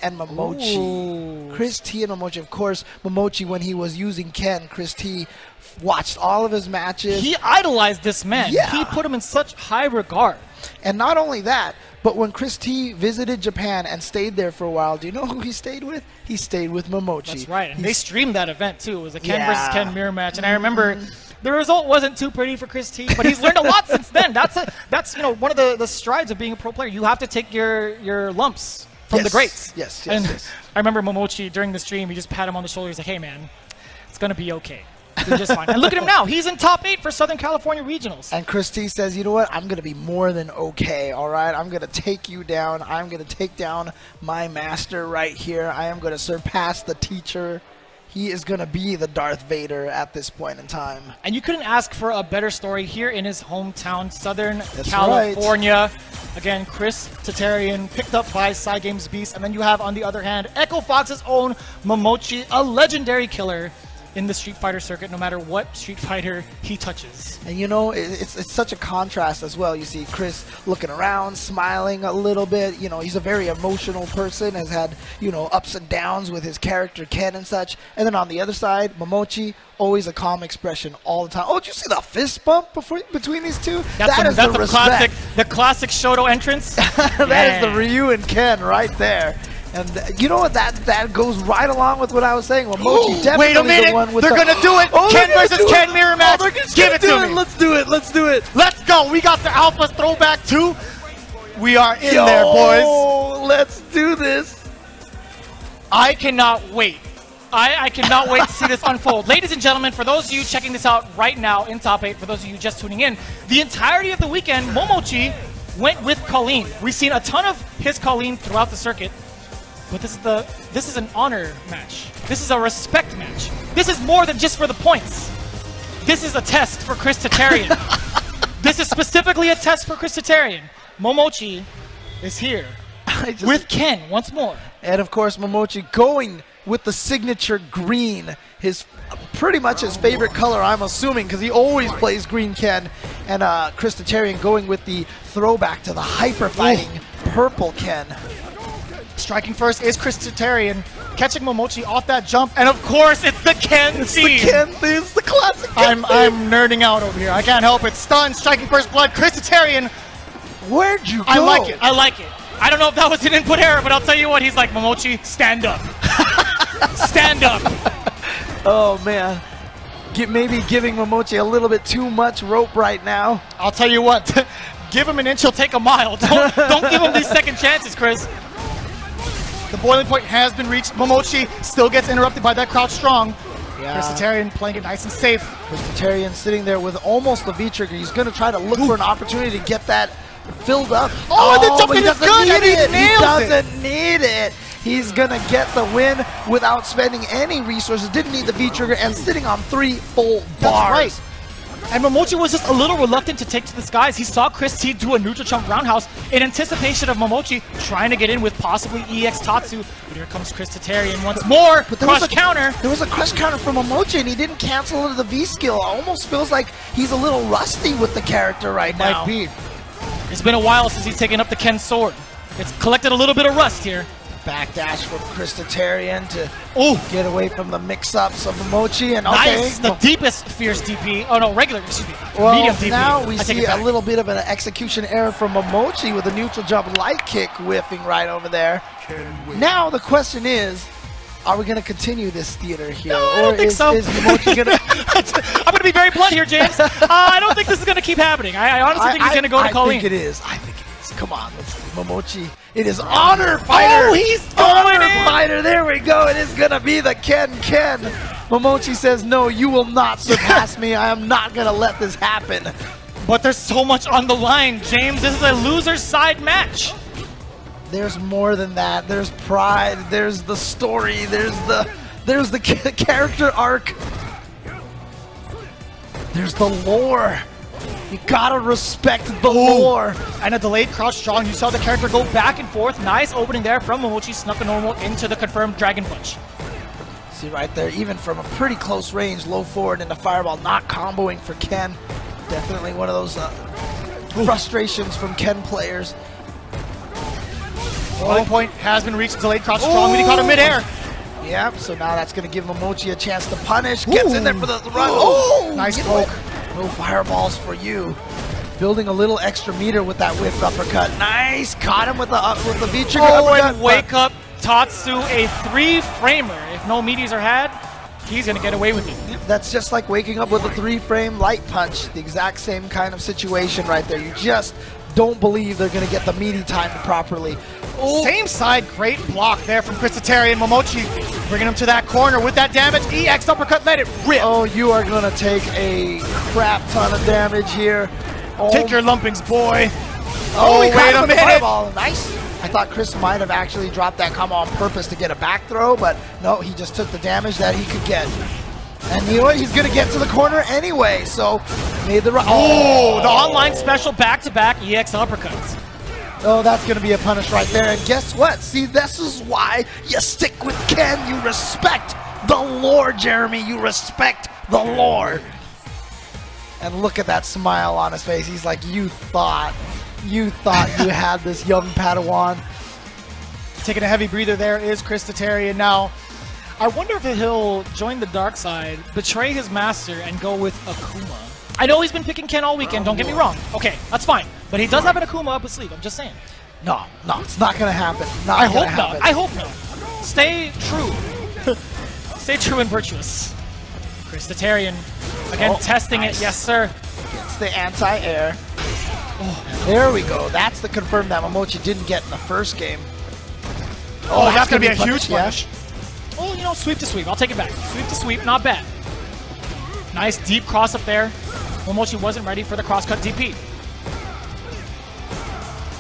and Momochi. Ooh. ChrisT and Momochi. Of course, Momochi, when he was using Ken, ChrisT watched all of his matches. He idolized this man. Yeah. He put him in such high regard. And not only that, but when ChrisT visited Japan and stayed there for a while, do you know who he stayed with? He stayed with Momochi. That's right. And they streamed that event too. It was a Ken Yeah. versus Ken mirror match, and I remember the result wasn't too pretty for ChrisT, but he's learned a lot since then. That's you know, one of the strides of being a pro player. You have to take your lumps from the greats. Yes, and yes. I remember Momochi during the stream. He just pat him on the shoulder. He's like, "Hey man, it's gonna be okay. You're just fine." And look at him now. He's in top 8 for Southern California regionals. And ChrisT says, you know what? I'm going to be more than okay, all right? I'm going to take you down. I'm going to take down my master right here. I am going to surpass the teacher. He is going to be the Darth Vader at this point in time. And you couldn't ask for a better story here in his hometown, Southern That's California. Right. Again, Chris Tatarian, picked up by Cygames Beast. And then you have, on the other hand, Echo Fox's own Momochi, a legendary killer in the Street Fighter circuit, no matter what Street Fighter he touches. And you know, it's such a contrast as well. You see Chris looking around, smiling a little bit. You know, he's a very emotional person, has had, you know, ups and downs with his character Ken and such. And then on the other side, Momochi, always a calm expression all the time. Oh, did you see the fist bump between these two? That's the classic Shoto entrance. That is the Ryu and Ken right there. And you know what? That goes right along with what I was saying. Momochi definitely wait a minute! the one with they're gonna do it! Ken versus Ken mirror match! Give it to me! Let's do it! Let's do it! Let's go! We got the Alpha throwback too! We are in there, boys! Let's do this! I cannot wait. I cannot wait to see this unfold. Ladies and gentlemen, for those of you checking this out right now in Top 8, for those of you just tuning in, the entirety of the weekend, Momochi went with Colleen. We've seen a ton of his Colleen throughout the circuit. But this is an honor match. This is a respect match. This is more than just for the points. This is a test for Chris Tatarian. This is specifically a test for Chris Tatarian. Momochi is here with Ken once more. And of course, Momochi going with the signature green, pretty much his favorite color, I'm assuming, because he always plays green Ken. And Chris Tatarian going with the throwback to the hyper fighting purple Ken. Striking first is ChrisT Tatarian, catching Momochi off that jump, and of course it's the Ken theme. It's the Ken theme. It's the classic Ken theme. I'm nerding out over here. I can't help it. Stun, striking first blood. ChrisT Tatarian. Where'd you go? I like it. I like it. I don't know if that was an input error, but I'll tell you what. He's like, Momochi, stand up. Stand up. Oh man, maybe giving Momochi a little bit too much rope right now. I'll tell you what. Give him an inch, he'll take a mile. Don't give him these second chances, Chris. The boiling point has been reached. Momochi still gets interrupted by that crouch strong. Yeah. ChrisT Tatarian playing it nice and safe. ChrisT Tatarian sitting there with almost the V-trigger. He's going to try to look for an opportunity to get that filled up. Oh, the jumping is good, and he doesn't need it. He's going to get the win without spending any resources. Didn't need the V-trigger and sitting on 3 full bars. That's right. And Momochi was just a little reluctant to take to the skies. He saw ChrisT do a neutral chunk roundhouse in anticipation of Momochi trying to get in with possibly EX Tatsu. But here comes ChrisT Tatarian once more. But crush counter. There was a crush counter from Momochi, and he didn't cancel into the V skill. It almost feels like he's a little rusty with the character right now. Might be. It's been a while since he's taken up the Ken sword. It's collected a little bit of rust here. Backdash from ChrisT Tatarian to get away from the mix-ups of Momochi. And nice, the deepest fierce DP. Oh no, regular, excuse me. Well, medium DP. Now we see a little bit of an execution error from Momochi with a neutral jump light kick whiffing right over there. Now the question is, are we going to continue this theater here? No, I don't think so. Is Momochi going to... I'm going to be very blunt here, James. I don't think this is going to keep happening. I honestly think he's going to go to Colleen. I think it is. I think it is. Come on, let's see. Momochi. It is Honor Fighter. Oh, he's going Honor in. Fighter. There we go. It is going to be the Ken. Momochi says, no, you will not surpass me. I am not going to let this happen. But there's so much on the line, James. This is a loser's side match. There's more than that. There's pride. There's the story. There's the character arc. There's the lore. You gotta respect the lore. And a delayed crouch strong. You saw the character go back and forth. Nice opening there from Momochi. Snuck a normal into the confirmed Dragon Punch. See right there, even from a pretty close range, low forward into fireball, not comboing for Ken. Definitely one of those frustrations from Ken players. Boiling point has been reached. Delayed crouch strong, but he caught him midair. Yep, so now that's going to give Momochi a chance to punish. Gets in there for the run. Oh, nice poke. No fireballs for you. Building a little extra meter with that whipped uppercut. Nice. Caught him with the V-trigger uppercut. And wake up Tatsu, a 3-framer. If no meaties are had, he's going to get away with it. That's just like waking up with a 3-frame light punch. The exact same kind of situation right there. You just don't believe they're going to get the meaty timed properly. Oh. Same side, great block there from ChrisT and Momochi. Bringing him to that corner with that damage. EX uppercut, let it rip. Oh, you are going to take a crap ton of damage here. Oh. Take your lumpings, boy. Oh, wait a minute. Nice. I thought Chris might have actually dropped that combo on purpose to get a back throw, but no, he just took the damage that he could get. And you know what? He's going to get to the corner anyway, so made the run. Oh, the online special back-to-back EX uppercuts. Oh, that's going to be a punish right there. And guess what? See, this is why you stick with Ken. You respect the lore, Jeremy. You respect the lore. And look at that smile on his face. He's like, you thought you had this young Padawan. Taking a heavy breather there is Tatarian. Now, I wonder if he'll join the dark side, betray his master, and go with Akuma. I know he's been picking Ken all weekend, don't get me wrong. Okay, that's fine. But he does have an Akuma up his sleeve, I'm just saying. No, it's not going to happen. I hope not. Stay true. Stay true and virtuous. Tatarian, again, testing nice. It. Yes, sir. It's the anti-air. Oh, there we go. That's the confirm that Momochi didn't get in the first game. Oh, that's going to be a huge punish. Oh, you know, sweep to sweep. I'll take it back. Sweep to sweep, not bad. Nice deep cross up there. Momochi wasn't ready for the cross-cut DP.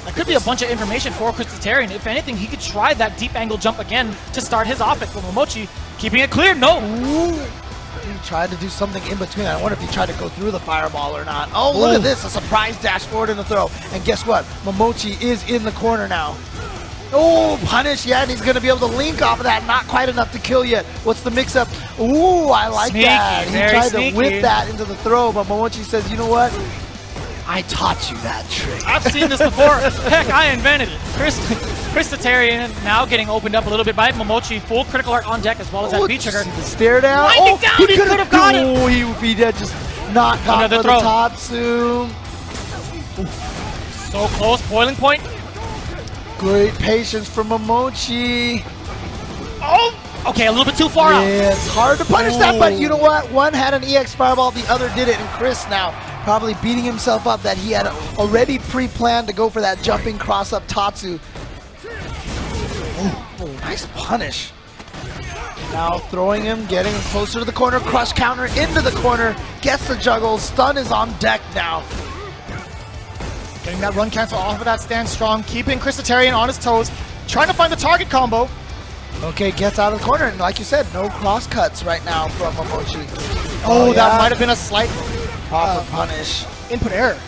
That could be a bunch of information for Tatarian. If anything, he could try that deep angle jump again to start his offense. But Momochi keeping it clear. No. Ooh. He tried to do something in between. I wonder if he tried to go through the fireball or not. Oh, look at this. A surprise dash forward in the throw. And guess what? Momochi is in the corner now. Oh, punish. Yeah, and he's going to be able to link off of that. Not quite enough to kill yet. What's the mix-up? Ooh, I like sneaky, that. He tried sneaky. to whip that into the throw, but Momochi says, you know what? I taught you that trick. I've seen this before. Heck, I invented it. Tatarian now getting opened up a little bit by Momochi. Full critical art on deck as well as that V-trigger. The stare down. Winding down, he could have got it. Oh, he did just not got the Tatsu. So close, boiling point. Great patience from Momochi. Oh, okay, a little bit too far out. Yeah, it's hard to punish that, but you know what? One had an EX fireball, the other did it, and Chris now probably beating himself up that he had already pre-planned to go for that jumping cross-up Tatsu. Oh, nice punish. Now throwing him, getting him closer to the corner, crush counter into the corner, gets the juggle, stun is on deck now. Getting that run cancel off of that stand strong, keeping Tatarian on his toes, trying to find the target combo. Okay, gets out of the corner, and like you said, no cross cuts right now from Momochi. Oh, that might have been a slight proper punish. Input error.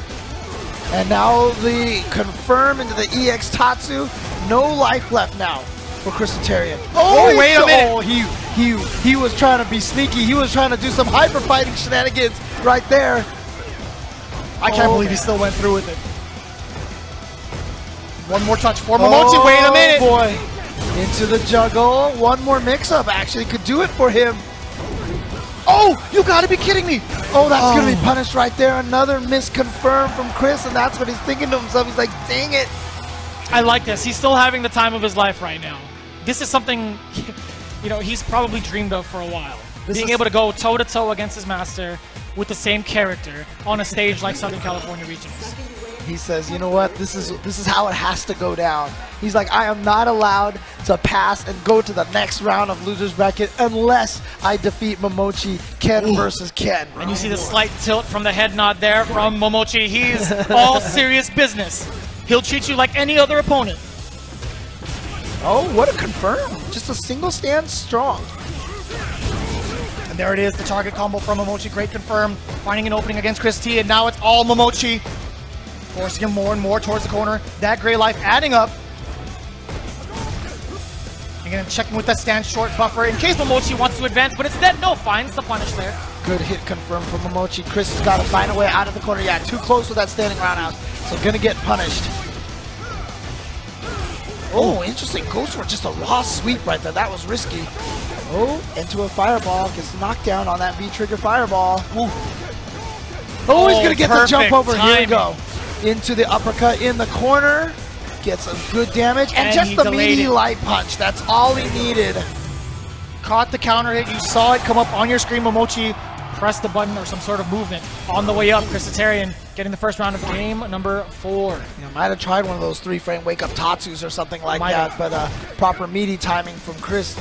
And now the confirm into the EX Tatsu. No life left now for Tatarian. Oh, wait a minute. Oh, he was trying to be sneaky. He was trying to do some hyper fighting shenanigans right there. I can't believe he still went through with it. One more touch for Momochi. Wait a minute. Boy. Into the juggle. One more mix-up actually could do it for him. Oh, you gotta be kidding me. Oh, that's gonna be punished right there. Another miss confirmed from Chris, and that's what he's thinking to himself. He's like, dang it. I like this. He's still having the time of his life right now. This is something, you know, he's probably dreamed of for a while. Being able to go toe-to-toe against his master with the same character on a stage like Southern California Regionals. He says, you know what, this is how it has to go down. He's like, I am not allowed to pass and go to the next round of Losers Bracket unless I defeat Momochi, Ken versus Ken. And you see the slight tilt from the head nod there from Momochi. He's all serious business. He'll treat you like any other opponent. Oh, what a confirm. Just a single stand strong. And there it is, the target combo from Momochi. Great confirm. Finding an opening against ChrisT, and now it's all Momochi. Forcing him more and more towards the corner. That gray life adding up. Again, checking with that stand short buffer in case Momochi wants to advance, but instead, no, finds the punish there. Good hit confirmed from Momochi. Chris has got to find a way out of the corner. Yeah, too close with that standing roundhouse, so gonna get punished. Oh, interesting. Goes for just a raw sweep right there. That was risky. Oh, into a fireball. Gets knocked down on that V-trigger fireball. Ooh. Oh, he's going to get the jump over. Timing. Here we go. Into the uppercut in the corner. Gets some good damage. And just the meaty light punch. That's all he needed. Caught the counter hit. You saw it come up on your screen. Momochi pressed the button or some sort of movement on the way up. ChrisT Tatarian getting the first round of game number 4. You know, might have tried one of those 3-frame wake-up Tatsus or something like that, but proper meaty timing from Chris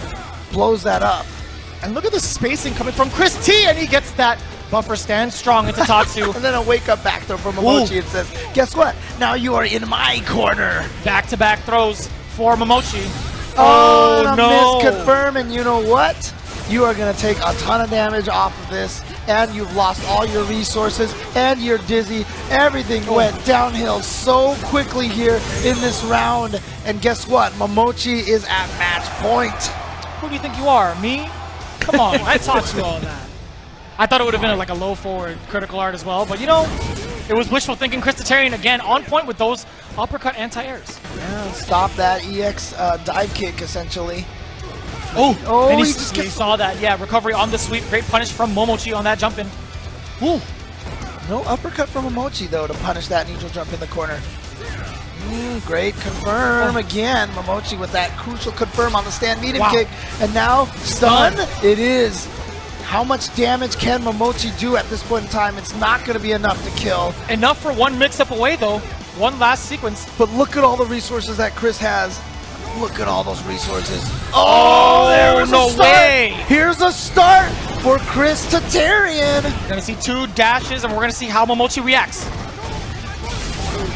blows that up. And look at the spacing coming from ChrisT, and he gets that buffer stand strong into Tatsu. And then a wake-up back throw from Momochi and says, guess what? Now you are in my corner. Back-to-back throws for Momochi. Oh, no. Miss confirm, and you know what? You are going to take a ton of damage off of this, and you've lost all your resources, and you're dizzy. Everything went downhill so quickly here in this round. And guess what? Momochi is at match point. Who do you think you are? Me? Come on, I taught you all that. I thought it would have been like a low forward critical art as well, but you know, it was wishful thinking. ChrisT Tatarian again on point with those uppercut anti-airs. Yeah, stop that EX dive kick essentially. Oh, and he saw that. Yeah, recovery on the sweep. Great punish from Momochi on that jump in. Ooh. No uppercut from Momochi though to punish that neutral jump in the corner. Great confirm again. Momochi with that crucial confirm on the stand medium kick. And now stun. It is. How much damage can Momochi do at this point in time? It's not going to be enough to kill. Enough for one mix-up away though. One last sequence. But look at all the resources that Chris has. Look at all those resources. Oh, there was no way. Here's a start for ChrisT Tatarian. We're going to see 2 dashes, and we're going to see how Momochi reacts.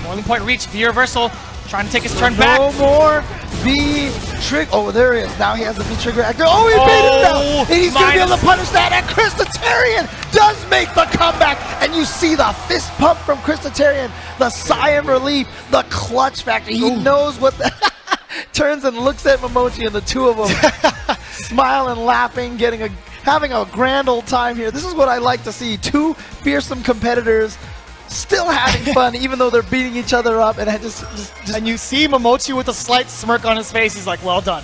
Boiling point reach, V reversal, trying to take his turn back. No more V trigger. Oh, there he is. Now he has the V trigger active. Oh, he made it down. And he's going to be able to punish that. And ChrisT Tatarian does make the comeback. And you see the fist pump from ChrisT Tatarian, the sigh of relief, the clutch factor. He knows what the... Turns and looks at Momochi, and the two of them smiling, laughing, having a grand old time here. This is what I like to see. 2 fearsome competitors still having fun, even though they're beating each other up. And I just and you see Momochi with a slight smirk on his face. He's like, "Well done."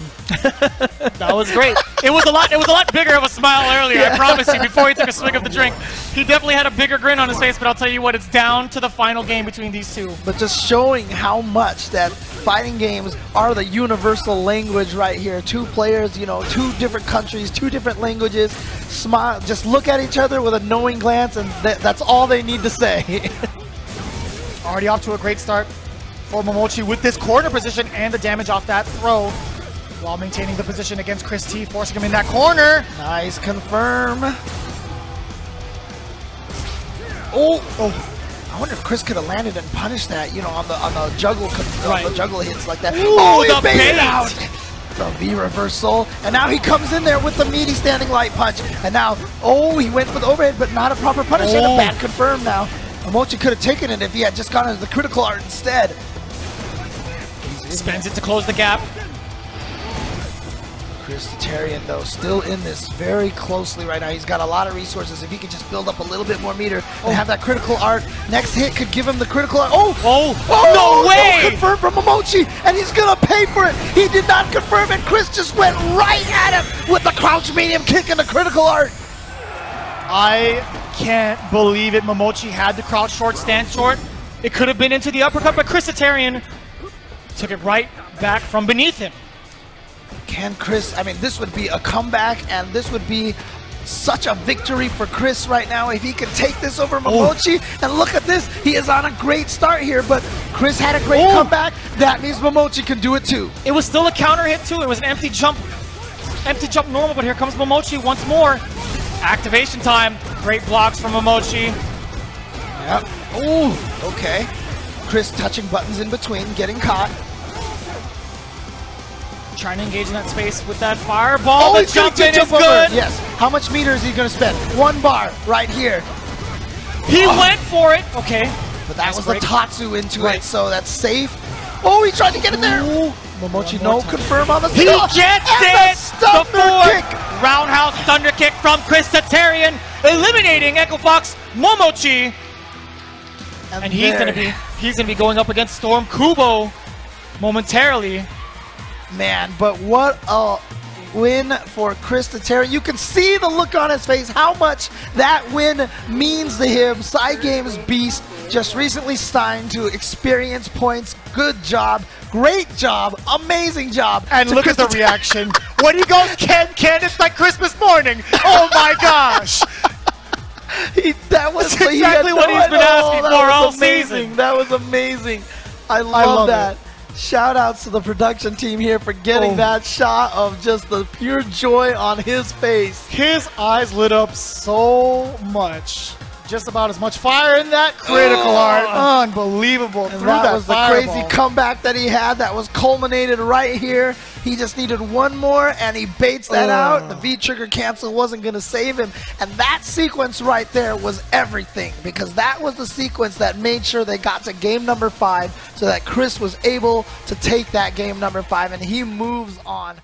That was great. It was a lot bigger of a smile earlier. I promise you. Before he took a swig of the drink, he definitely had a bigger grin on his face. But I'll tell you what, it's down to the final game between these two. But just showing how much that fighting games are the universal language right here. 2 players, you know, 2 different countries, 2 different languages. Smile, just look at each other with a knowing glance, and that's all they need to say. Already off to a great start for Momochi with this corner position and the damage off that throw, while maintaining the position against ChrisT, forcing him in that corner. Nice confirm. Oh. I wonder if Chris could have landed and punished that, you know, on the juggle, the juggle hits like that. Ooh, he baited out. The V reversal, and now he comes in there with the meaty standing light punch. And now, he went for the overhead, but not a proper punish. And a bad confirm now. Momochi could have taken it if he had just gone into the critical art instead. Spends it to close the gap. ChrisT Tatarian, though, still in this very closely right now. He's got a lot of resources. If he could just build up a little bit more meter and have that critical art, next hit could give him the critical art. No way! No confirm from Momochi, and he's going to pay for it. He did not confirm, and Chris just went right at him with the crouch medium kick and the critical art. I can't believe it. Momochi had the crouch short, stand short. It could have been into the uppercut, but ChrisT Tatarian took it right back from beneath him. Can Chris, I mean, this would be a comeback, and this would be such a victory for Chris right now if he could take this over Momochi. And look at this, he is on a great start here, but Chris had a great comeback. That means Momochi can do it too. It was still a counter hit too. It was an empty jump normal, but here comes Momochi once more. Activation time. Great blocks from Momochi. Yep. Ooh, okay. Chris touching buttons in between, getting caught. Trying to engage in that space with that fireball. The jump in is good. Yes. How much meter is he going to spend? 1 bar right here. He went for it. Okay. But that was the Tatsu into it, so that's safe. Oh, he tried to get it there. Momochi, no confirm on the He gets it! The 4 roundhouse thunder kick from ChrisT Tatarian, eliminating Echo Fox Momochi. And he's gonna be going up against Storm Kubo momentarily. Man, but what a win for ChrisT Tatarian. You can see the look on his face, how much that win means to him. Cygames Beast just recently signed to experience points. Good job. Great job. Amazing job. And look at the reaction. When he goes, Ken, it's like Christmas morning. Oh my gosh. That was exactly what he's been asking for all season. That was amazing. I love that. Shout outs to the production team here for getting that shot of just the pure joy on his face. His eyes lit up so much. Just about as much fire in that critical art. Unbelievable. And that was the crazy comeback that he had that was culminated right here. He just needed one more and he baits that out. The V-trigger cancel wasn't going to save him. And that sequence right there was everything, because that was the sequence that made sure they got to game number 5 so that ChrisT was able to take that game number 5, and he moves on.